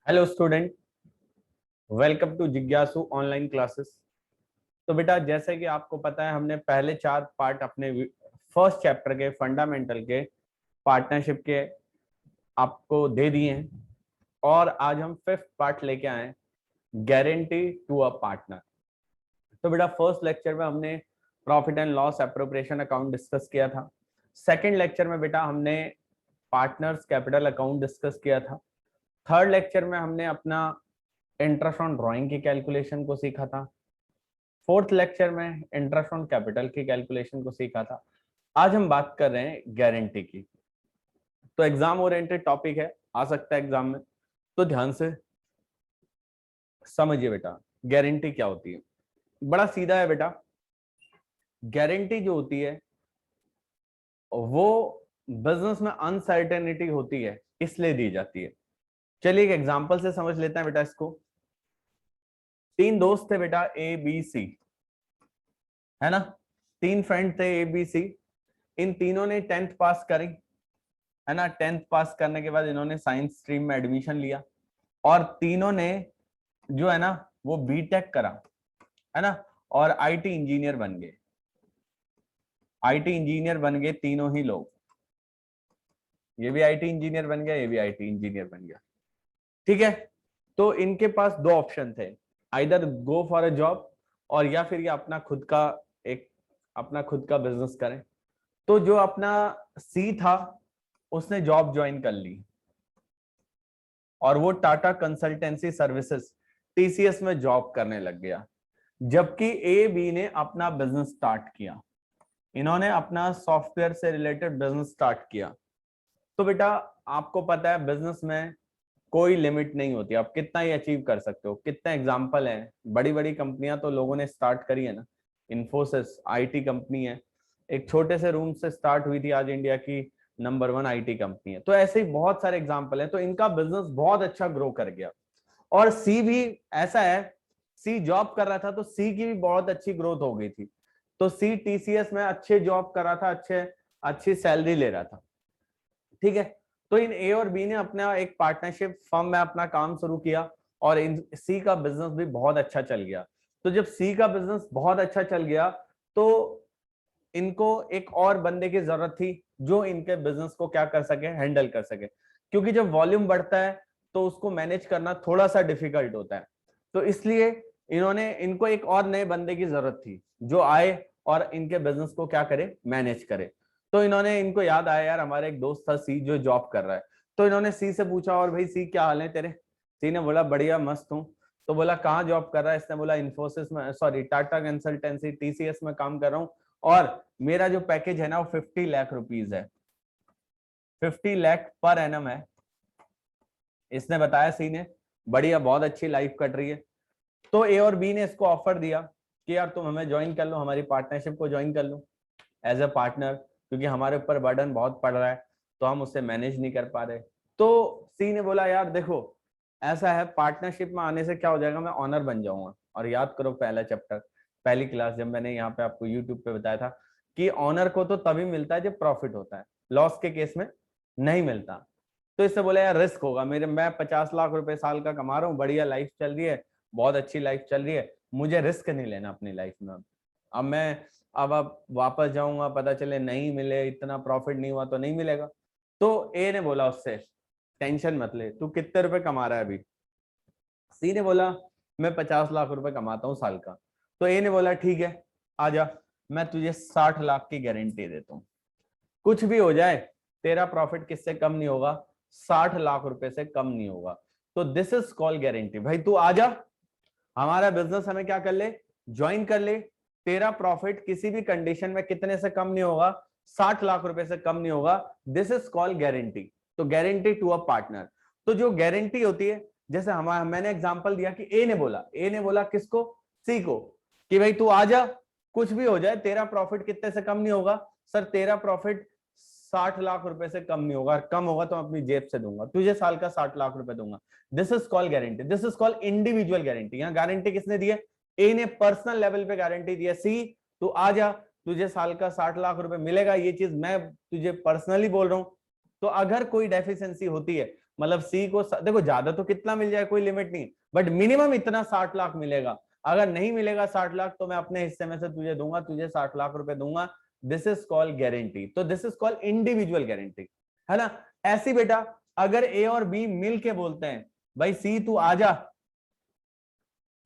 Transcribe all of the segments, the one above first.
Hello student, welcome to जिज्ञासु online classes. तो बेटा, जैसे कि आपको पता है, हमने पहले 4 पार्ट अपने फर्स्ट चैप्टर के फंडामेंटल के पार्टनरशिप के आपको दे दिए हैं और आज हम 5th पार्ट लेके आए हैं, गारंटी टू अ पार्टनर। तो बेटा, फर्स्ट लेक्चर में हमने profit and loss appropriation account discuss किया था। सेकेंड लेक्चर में बेटा हमने पार्टनर्स कैपिटल अकाउंट डिस्कस किया था। थर्ड लेक्चर में हमने अपना इंटरेस्ट ऑन ड्राइंग की कैलकुलेशन को सीखा था। फोर्थ लेक्चर में इंटरेस्ट ऑन कैपिटल की कैलकुलेशन को सीखा था। आज हम बात कर रहे हैं गारंटी की। तो एग्जाम ओरिएंटेड टॉपिक है, आ सकता है एग्जाम में, तो ध्यान से समझिए बेटा। गारंटी क्या होती है? बड़ा सीधा है बेटा। गारंटी जो होती है वो बिजनेस में अनसर्टेनिटी होती है, इसलिए दी जाती है। चलिए एक एग्जांपल से समझ लेते हैं बेटा इसको। 3 दोस्त थे बेटा, ए बी सी, है ना। 3 फ्रेंड थे, ए बी सी। इन तीनों ने 10th पास करी, है ना। 10th पास करने के बाद इन्होंने साइंस स्ट्रीम में एडमिशन लिया और तीनों ने जो है ना वो बीटेक करा, है ना, और आईटी इंजीनियर बन गए। आईटी इंजीनियर बन गए तीनों ही लोग। ये भी आईटी इंजीनियर बन गया, ये भी आईटी इंजीनियर बन गया। ठीक है। तो इनके पास 2 ऑप्शन थे, either go for a job और या फिर ये अपना खुद का बिजनेस करें। तो जो अपना सी था उसने जॉब ज्वाइन कर ली और वो टाटा कंसल्टेंसी सर्विसेज टीसीएस में जॉब करने लग गया, जबकि ए बी ने अपना बिजनेस स्टार्ट किया। इन्होंने अपना सॉफ्टवेयर से रिलेटेड बिजनेस स्टार्ट किया। तो बेटा, आपको पता है बिजनेस में कोई लिमिट नहीं होती, आप कितना ही अचीव कर सकते हो। कितने एग्जाम्पल हैं, बड़ी बड़ी कंपनियां तो लोगों ने स्टार्ट करी है ना। इन्फोसिस आईटी कंपनी है, एक छोटे से रूम से स्टार्ट हुई थी, आज इंडिया की नंबर 1 आईटी कंपनी है। तो ऐसे ही बहुत सारे एग्जाम्पल हैं। तो इनका बिजनेस बहुत अच्छा ग्रो कर गया। और सी भी ऐसा है, सी जॉब कर रहा था तो सी की भी बहुत अच्छी ग्रोथ हो गई थी। तो सी टीसीएस में अच्छे जॉब कर रहा था, अच्छी सैलरी ले रहा था। ठीक है। तो इन ए और बी ने अपना एक पार्टनरशिप फर्म में अपना काम शुरू किया और इन सी का बिजनेस भी बहुत अच्छा चल गया। तो जब सी का बिजनेस बहुत अच्छा चल गया तो इनको एक और बंदे की जरूरत थी जो इनके बिजनेस को क्या कर सके, हैंडल कर सके। क्योंकि जब वॉल्यूम बढ़ता है तो उसको मैनेज करना थोड़ा सा डिफिकल्ट होता है। तो इसलिए इनको एक और नए बंदे की जरूरत थी जो आए और इनके बिजनेस को क्या करे, मैनेज करे। तो इनको याद आया, यार हमारे एक दोस्त था सी जो जॉब कर रहा है। तो इन्होंने सी से पूछा, और भाई सी क्या हाल है तेरे? सी ने बोला बढ़िया मस्त हूँ। तो बोला कहाँ जॉब कर रहा है? इसने बोला इन्फोसिस में, सॉरी टाटा कंसल्टेंसी टीसीएस में काम कर रहा हूँ और मेरा जो पैकेज है ना वो 50 लाख रुपीज है, 50 लाख पर एनम है। इसने बताया सी ने। बढ़िया, बहुत अच्छी लाइफ कट रही है। तो ए और बी ने इसको ऑफर दिया कि यार तुम हमें ज्वाइन कर लो, हमारी पार्टनरशिप को ज्वाइन कर लो एज ए पार्टनर, क्योंकि हमारे ऊपर बर्डन बहुत पड़ रहा है तो हम उससे मैनेज नहीं कर पा रहे। तो सी ने बोला यार देखो, ऐसा है पार्टनरशिप में आने से क्या हो जाएगा, मैं ऑनर बन जाऊंगा। और याद करो पहला चैप्टर, पहली क्लास जब मैंने यहाँ पे आपको यूट्यूब पे बताया था कि ऑनर को तो तभी मिलता है जब प्रॉफिट होता है, लॉस के केस में नहीं मिलता। तो इससे बोला यार रिस्क होगा, मैं 50 लाख रुपए साल का कमा रहा हूँ, बढ़िया लाइफ चल रही है, बहुत अच्छी लाइफ चल रही है, मुझे रिस्क नहीं लेना अपनी लाइफ में। अब मैं अब वापस जाऊंगा, पता चले नहीं मिले, इतना प्रॉफिट नहीं हुआ तो नहीं मिलेगा। तो ए ने बोला उससे टेंशन मत ले, तू कितने रुपए कमा रहा है अभी? सी ने बोला मैं 50 लाख रुपए कमाता हूँ साल का। तो ए ने बोला ठीक है, आजा, मैं तुझे 60 लाख की गारंटी देता हूँ, कुछ भी हो जाए तेरा प्रॉफिट किससे कम नहीं होगा, 60 लाख रुपए से कम नहीं होगा। तो दिस इज कॉल गारंटी। भाई तू आजा, हमारा बिजनेस हमें क्या कर ले, ज्वाइन कर ले, तेरा प्रॉफिट किसी भी कंडीशन में कितने से कम नहीं होगा, 60 लाख रुपए से कम नहीं होगा। This is call guarantee. तो गारंटी टू अ पार्टनर। तो जो गारंटी होती है, जैसे मैंने एग्जांपल दिया कि ए ने बोला किसको, सी को, कि भाई तू आजा, कुछ भी हो जाए तेरा प्रॉफिट कितने से कम नहीं होगा। सर तेरा प्रॉफिट 60 लाख रुपए से कम नहीं होगा, कम होगा तो अपनी जेब से दूंगा, तुझे साल का 60 लाख रुपए दूंगा। This is call guarantee, this is call individual guarantee. यहाँ गारंटी किसने दी है? ए ने पर्सनल लेवल पे गारंटी दी है, सी तू आ जा, तुझे साल का 60 लाख रुपए मिलेगा, ये चीज मैं तुझे पर्सनली बोल रहा हूं। तो अगर कोई डेफिशिएंसी होती है मतलब सी को देखो ज्यादा तो कितना मिल जाए कोई लिमिट नहीं, बट मिनिमम इतना 60 लाख मिलेगा। अगर नहीं मिलेगा 60 लाख तो मैं अपने हिस्से में से तुझे दूंगा, तुझे 60 लाख रुपए दूंगा। This is called guarantee. तो this is called individual guarantee, है ना। ऐसी बेटा अगर ए और बी मिल के बोलते हैं भाई सी तू आजा,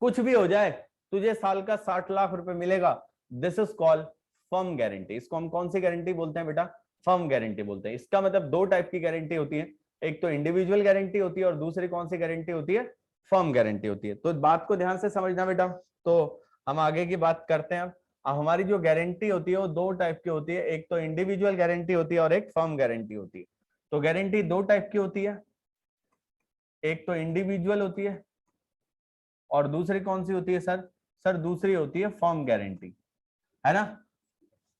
कुछ भी हो जाए तुझे साल का 60 लाख रुपए मिलेगा, this is called firm guarantee. इसको हम कौन सी गारंटी बोलते हैं बेटा? फर्म गारंटी बोलते हैं। इसका मतलब दो टाइप की गारंटी होती है, एक तो इंडिविजुअल गारंटी होती है और दूसरी कौन सी गारंटी होती है? फर्म गारंटी होती है। तो बात को ध्यान से समझना बेटा। तो हम आगे की बात करते हैं। अब हमारी जो गारंटी होती है वो दो टाइप की होती है, एक तो इंडिविजुअल गारंटी होती है और एक फर्म गारंटी होती है। तो गारंटी दो टाइप की होती है, एक तो इंडिविजुअल होती है और दूसरी कौन सी होती है सर? सर दूसरी होती है फर्म गारंटी, है ना।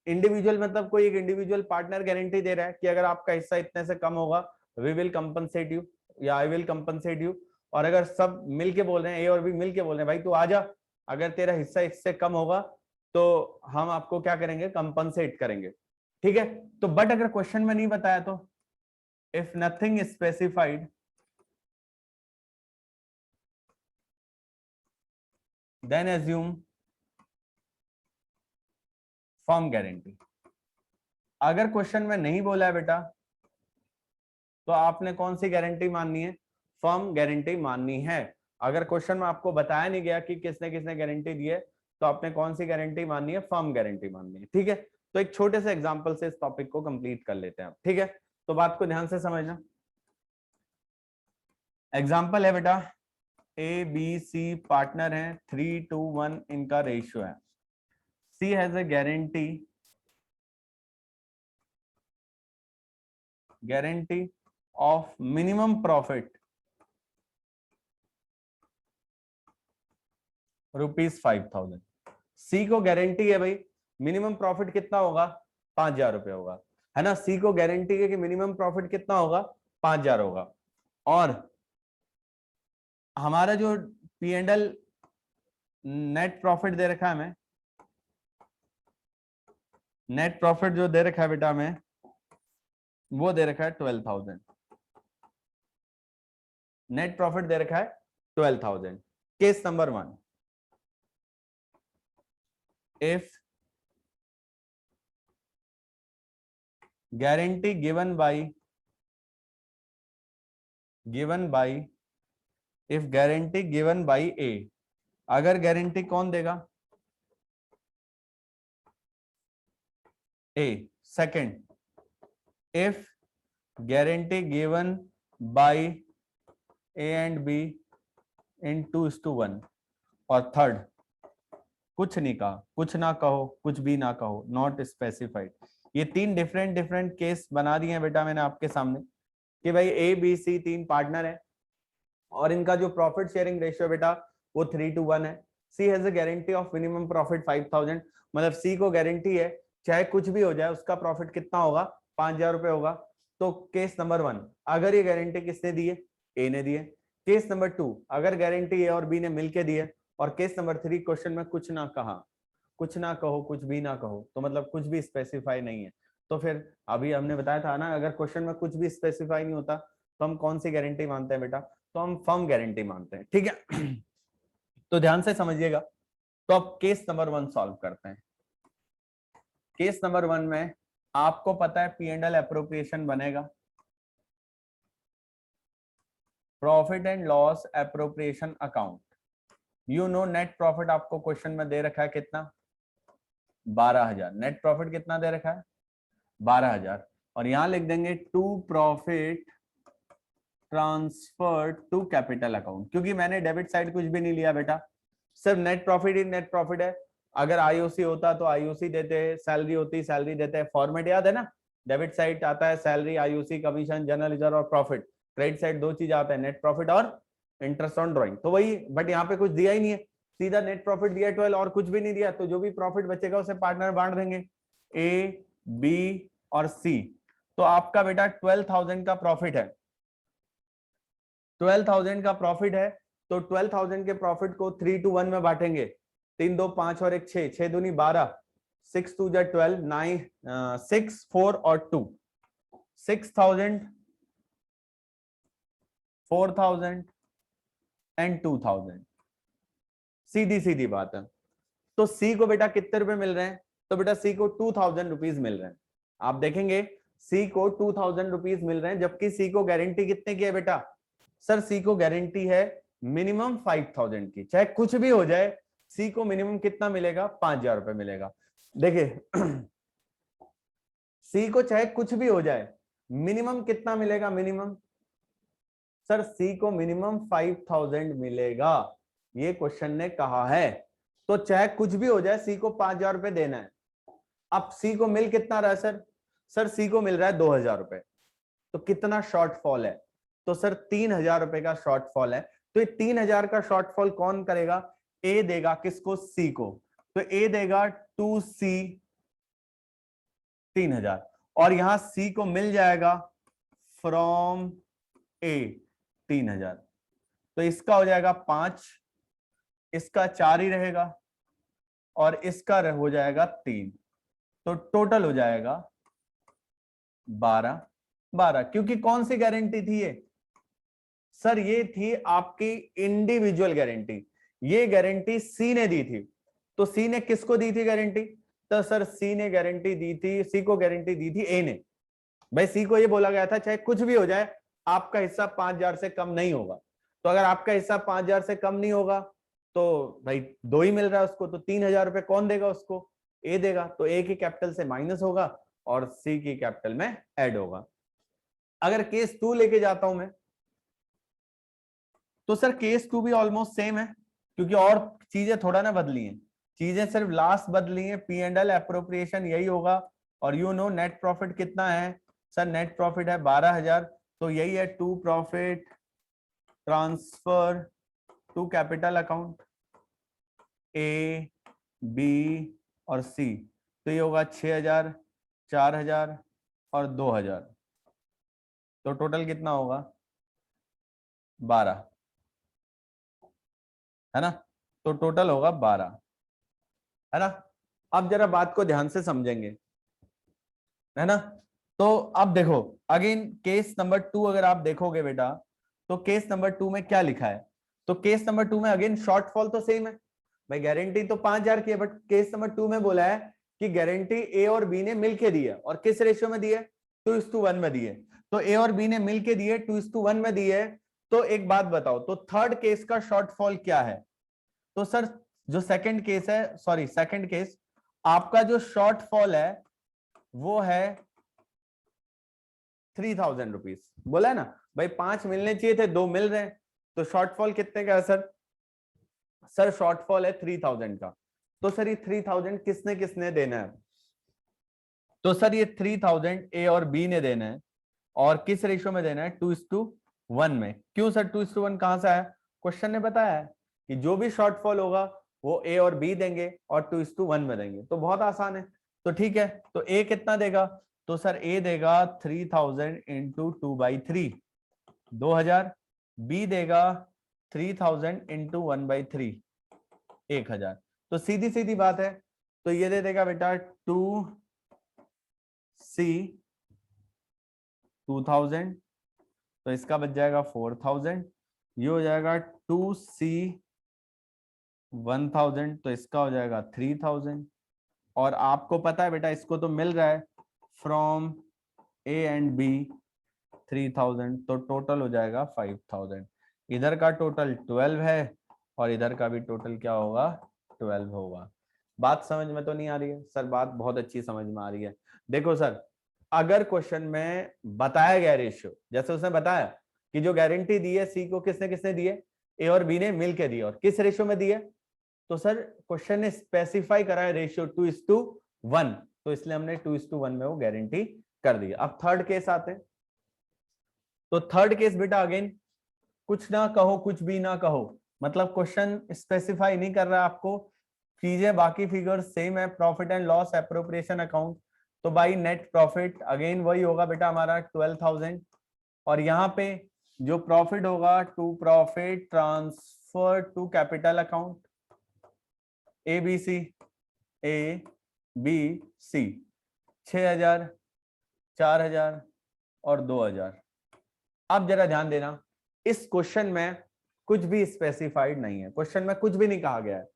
इंडिविजुअल मतलब कोई एक इंडिविजुअल पार्टनर गारंटी दे रहा है कि अगर आपका हिस्सा इतने से कम होगा वी विल कंपनसेट यू या आई विल कंपनसेट यू। और अगर सब मिलके बोल रहे हैं, ए और बी मिलके बोल रहे हैं भाई तू आजा, अगर तेरा हिस्सा इससे कम होगा तो हम आपको क्या करेंगे? कंपनसेट करेंगे, ठीक है। तो बट अगर क्वेश्चन में नहीं बताया तो if nothing specified then assume firm guarantee. अगर क्वेश्चन में नहीं बोला है बेटा तो आपने कौन सी गारंटी माननी है? फर्म गारंटी माननी है। अगर क्वेश्चन में आपको बताया नहीं गया कि किसने किसने गारंटी दी है तो आपने कौन सी गारंटी माननी है? फर्म गारंटी माननी है, ठीक है। तो एक छोटे से एग्जांपल से इस टॉपिक को कंप्लीट कर लेते हैं, ठीक है। तो बात को ध्यान से समझना। एग्जांपल है बेटा ए बी सी पार्टनर हैं, 3:1 इनका रेशियो है। C has a guarantee of minimum profit ₹5,000। C को गारंटी है भाई मिनिमम प्रॉफिट कितना होगा? 5,000 रुपए होगा, है ना। सी को गारंटी है कि मिनिमम प्रॉफिट कितना होगा? 5,000 होगा। और हमारा जो P&L नेट प्रॉफिट दे रखा है हमें, नेट प्रॉफिट जो दे रखा है बेटा हमें वो दे रखा है 12,000। नेट प्रॉफिट दे रखा है 12,000। Case number 1, if guarantee given by if guarantee given by A, अगर गारंटी कौन देगा? A. Second, if guarantee given by A and B in 2:1। और थर्ड, कुछ नहीं कहा, कुछ ना कहो, कुछ भी ना कहो, नॉट स्पेसिफाइड। ये तीन डिफरेंट केस बना दिए हैं बेटा मैंने आपके सामने कि भाई ए बी सी तीन पार्टनर है और इनका जो प्रॉफिट शेयरिंग रेशियो बेटा वो 3:1 है। C has a guarantee of minimum profit 5,000, मतलब सी को गारंटी है चाहे कुछ भी हो जाए उसका प्रॉफिट कितना होगा? 5,000 रुपए होगा। तो केस नंबर 1, अगर ये गारंटी किसने दी है? ए ने दी है। केस नंबर 2, अगर गारंटी ए और बी ने मिलके दी है। और केस नंबर 3, क्वेश्चन में कुछ ना कहा, कुछ ना कहो, कुछ भी ना कहो, तो मतलब कुछ भी स्पेसिफाई नहीं है। तो फिर अभी हमने बताया था ना, अगर क्वेश्चन में कुछ भी स्पेसिफाई नहीं होता तो हम कौन सी गारंटी मानते हैं बेटा? तो हम फर्म गारंटी मानते हैं, ठीक है। तो ध्यान से समझिएगा। तो अब केस नंबर 1 सॉल्व करते हैं। केस नंबर 1 में आपको पता है P&L एप्रोप्रिएशन बनेगा, profit and loss appropriation account. You know net profit आपको क्वेश्चन में दे रखा है कितना? 12,000। नेट प्रॉफिट कितना दे रखा है? 12,000। और यहां लिख देंगे to profit transfer to capital account, क्योंकि मैंने डेबिट साइड कुछ भी नहीं लिया बेटा, सिर्फ नेट प्रॉफिट ही नेट प्रॉफिट है। अगर आईओसी होता तो आईओसी देते, सैलरी होती सैलरी देते, फॉर्मेट याद है ना। डेबिट साइड आता है salary, IOC, commission, general reserve और प्रॉफिट। क्रेडिट साइड दो चीज आता है, नेट प्रॉफिट और इंटरेस्ट ऑन ड्रॉइंग। तो वही, बट यहाँ पे कुछ दिया ही नहीं है, सीधा नेट प्रॉफिट दिया 12 और कुछ भी नहीं दिया। तो जो भी प्रॉफिट बचेगा उसे पार्टनर बांट देंगे, ए बी और सी। तो आपका बेटा 12,000 का प्रॉफिट है, 12,000 का प्रॉफिट है। तो 12,000 के प्रॉफिट को 3:1 में बांटेंगे, 3 2 5 और 1 6, 6 दूनी 12, 6 2 12, 9 6 4 और 2, 6,000 4,000 एंड 2,000। सीधी सीधी बात है। तो सी को बेटा कितने रुपए मिल रहे हैं? तो बेटा सी को 2,000 रुपीज मिल रहे हैं। आप देखेंगे सी को 2,000 रुपीज मिल रहे हैं, जबकि सी को गारंटी कितने की है बेटा? सर सी को गारंटी है मिनिमम 5,000 की। चाहे कुछ भी हो जाए सी को मिनिमम कितना मिलेगा? 5,000 रुपए मिलेगा। देखिए सी को चाहे कुछ भी हो जाए मिनिमम कितना मिलेगा? मिनिमम सर सी को मिनिमम 5,000 मिलेगा, ये क्वेश्चन ने कहा है। तो चाहे कुछ भी हो जाए सी को 5,000 रुपए देना है। अब सी को मिल कितना रहा है सर? सर सी को मिल रहा है 2,000 रुपए। तो कितना शॉर्टफॉल है? तो सर 3,000 रुपए का शॉर्टफॉल है। तो ये 3,000 का शॉर्टफॉल कौन करेगा? ए देगा। किसको? सी को। तो ए देगा 2C 3,000, और यहां सी को मिल जाएगा फ्रॉम ए 3,000। तो इसका हो जाएगा 5, इसका 4 ही रहेगा, और इसका हो जाएगा 3। तो टोटल हो जाएगा 12। क्योंकि कौन सी गारंटी थी ये? सर ये थी आपकी इंडिविजुअल गारंटी। ये गारंटी सी ने दी थी। तो सी ने किसको दी थी गारंटी? तो सर सी ने गारंटी दी थी, सी को गारंटी दी थी ए ने। भाई सी को ये बोला गया था चाहे कुछ भी हो जाए आपका हिस्सा 5,000 से कम नहीं होगा। तो अगर आपका हिस्सा 5,000 से कम नहीं होगा तो भाई 2 ही मिल रहा है उसको, तो 3,000 रुपए कौन देगा उसको? ए देगा। तो ए की कैपिटल से माइनस होगा और सी की कैपिटल में ऐड होगा। अगर केस 2 लेके जाता हूं मैं, तो सर केस 2 भी ऑलमोस्ट सेम है, क्योंकि और चीजें थोड़ा ना बदली हैं। चीजें सिर्फ लास्ट बदली है, पी एंड एल एप्रोप्रिएशन यही होगा। और यू नो नेट प्रॉफिट कितना है? सर नेट प्रॉफिट है 12,000। तो यही है to profit transfer to capital account A B और सी। तो ये होगा 6,000, 4,000 और 2,000। तो टोटल कितना होगा? 12, है ना? तो टोटल होगा 12, है ना? अब जरा बात को ध्यान से समझेंगे, है ना? तो अब देखो अगेन केस नंबर 2 अगर आप देखोगे बेटा, तो केस नंबर 2 में क्या लिखा है? तो केस नंबर 2 में अगेन शॉर्टफॉल तो सेम है भाई। गारंटी तो 5,000 की है, बट केस नंबर 2 में बोला है कि गारंटी ए और बी ने मिलके दी है। और किस रेशियो में दी है? 2:1 में दी है। तो ए और बी ने मिलके दी है, 2:1 में दी है। तो एक बात बताओ, तो थर्ड केस का शॉर्टफॉल क्या है? तो सर जो सेकंड केस है, सॉरी सेकंड केस, आपका जो शॉर्टफॉल है वो है 3,000 रुपीज। बोला है ना भाई 5 मिलने चाहिए थे, 2 मिल रहे हैं। तो शॉर्टफॉल कितने का है सर? सर शॉर्टफॉल है 3,000 का। तो सर ये 3,000 किसने किसने देना है? तो सर ये 3,000 ए और बी ने देना है। और किस रेशियो में देना है? 2:1 में। क्यों सर 2:1 कहां से आया? क्वेश्चन ने बताया है कि जो भी शॉर्टफॉल होगा वो ए और बी देंगे और 2:1 में देंगे। तो बहुत आसान है। तो ठीक है, तो ए कितना देगा? तो सर ए देगा 3,000 इंटू 2/3, 2,000। बी देगा 3,000 इंटू 1/3, 1,000। तो सीधी सीधी बात है। तो ये दे देगा बेटा 2C 2,000, तो इसका बच जाएगा 4,000। ये हो जाएगा 2C 1,000, तो इसका हो जाएगा 3,000। और आपको पता है बेटा इसको तो मिल रहा है फ्रॉम ए एंड बी 3,000, तो टोटल हो जाएगा 5,000। इधर का टोटल 12 है और इधर का भी टोटल क्या होगा? 12 होगा। बात समझ में तो नहीं आ रही है? सर बात बहुत अच्छी समझ में आ रही है। देखो सर, अगर क्वेश्चन में बताया गया रेशियो, जैसे उसने बताया कि जो गारंटी दी है सी को किसने किसने दी है? ए और बी ने मिलकर दी है। और किस रेशियो में दी है? तो सर क्वेश्चन ने स्पेसिफाई करा है रेशियो 2:1, तो इसलिए हमने 2:1 में वो गारंटी कर दी। अब थर्ड केस आते हैं। तो थर्ड केस बेटा अगेन कुछ ना कहो, कुछ भी ना कहो, मतलब क्वेश्चन स्पेसिफाई नहीं कर रहा आपको, चीजें बाकी फिगर सेम है। Profit and loss appropriation account, तो बाई नेट प्रॉफिट अगेन वही होगा बेटा हमारा 12,000। और यहाँ पे जो प्रॉफिट होगा to profit transfer to capital account A B C, A B C, 6,000, 4,000 और 2,000। अब जरा ध्यान देना, इस क्वेश्चन में कुछ भी स्पेसिफाइड नहीं है, क्वेश्चन में कुछ भी नहीं कहा गया है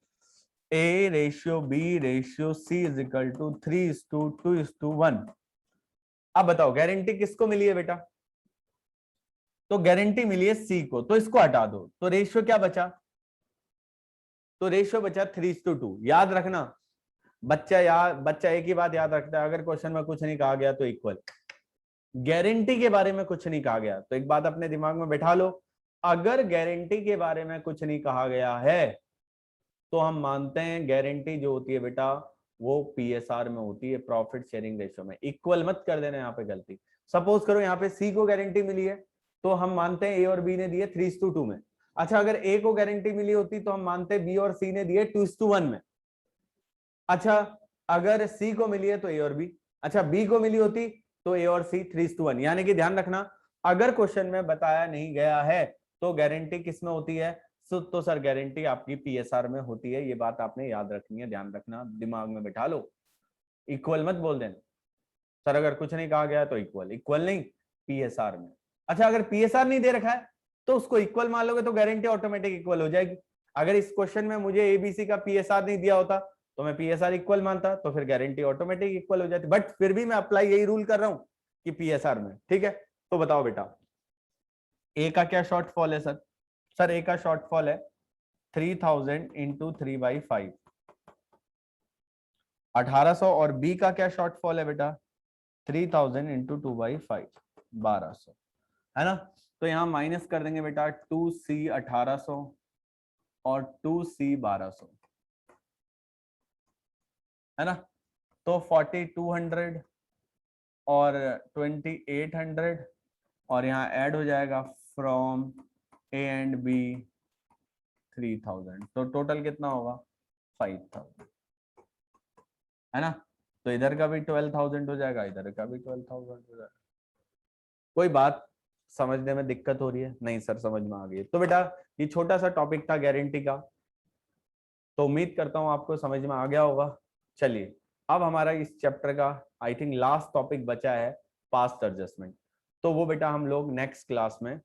A ratio B ratio C is equal to 3:2:1। अब बताओ गारंटी किसको मिली है बेटा? तो गारंटी मिली है C को, तो इसको हटा दो, तो रेशियो क्या बचा? तो रेशियो बचा 3:2। याद रखना बच्चा एक ही बात याद रखता है, अगर क्वेश्चन में कुछ नहीं कहा गया तो इक्वल। गारंटी के बारे में कुछ नहीं कहा गया तो एक बात अपने दिमाग में बैठा लो, अगर गारंटी के बारे में कुछ नहीं कहा गया है तो हम मानते हैं गारंटी जो होती है बेटा वो पीएसआर में होती है, प्रॉफिट शेयरिंग रेशियो में। इक्वल मत कर देना यहाँ पे गलती। सपोज करो यहाँ पे सी को गारंटी मिली है तो हम मानते हैं ए और बी ने दिए 3:2 में। अच्छा, अगर ए को गारंटी मिली होती तो हम मानते बी और सी ने दिए 2:1 में। अच्छा, अगर सी को मिली है तो ए और बी, अच्छा बी को मिली होती तो ए और सी 3:1। यानी कि ध्यान रखना, अगर क्वेश्चन में बताया नहीं गया है तो गारंटी किस में होती है? तो सर गारंटी आपकी पीएसआर में होती है। ये बात आपने याद रखनी है, ध्यान रखना, दिमाग में बैठा लो। इक्वल मत बोल देना सर, अगर कुछ नहीं कहा गया तो इक्वल, इक्वल नहीं पीएसआर में। अच्छा, अगर पीएसआर नहीं दे रखा है तो उसको इक्वल मान लोगे तो गारंटी ऑटोमेटिक इक्वल हो जाएगी। अगर इस क्वेश्चन में मुझे एबीसी का पीएसआर नहीं दिया होता तो मैं पीएसआर इक्वल मानता, तो फिर गारंटी ऑटोमेटिक इक्वल हो जाती। बट फिर भी मैं अप्लाई यही रूल कर रहा हूं कि पीएसआर में। ठीक है, तो बताओ बेटा ए का क्या शॉर्टफॉल है? सर सर ए का शॉर्टफॉल है 3000 इंटू 3/5 1800। और बी का क्या शॉर्टफॉल है बेटा? 3000 इंटू 2/5 1200, है ना? तो यहाँ माइनस कर देंगे बेटा 2C 1800 और 2C 1200, है ना? तो 4200 और 2800 और यहाँ ऐड हो जाएगा फ्रॉम ए एंड बी 3000, तो टोटल कितना होगा? 5000, है ना? तो इधर का भी 12,000 हो जाएगा, इधर का भी 12,000 हो जाएगा। कोई बात समझने में दिक्कत हो रही है? नहीं सर समझ में आ गई। तो बेटा ये छोटा सा टॉपिक था गारंटी का, तो उम्मीद करता हूँ आपको समझ में आ गया होगा। चलिए, अब हमारा इस चैप्टर का आई थिंक लास्ट टॉपिक बचा है पास्ट एडजस्टमेंट। तो वो बेटा हम लोग नेक्स्ट क्लास में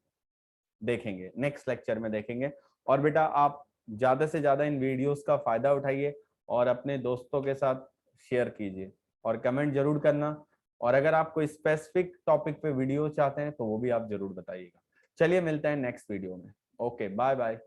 देखेंगे, नेक्स्ट लेक्चर में देखेंगे। और बेटा आप ज्यादा से ज्यादा इन वीडियोस का फायदा उठाइए और अपने दोस्तों के साथ शेयर कीजिए और कमेंट जरूर करना। और अगर आप कोई स्पेसिफिक टॉपिक पे वीडियो चाहते हैं तो वो भी आप जरूर बताइएगा। चलिए मिलते हैं नेक्स्ट वीडियो में। Okay, bye bye.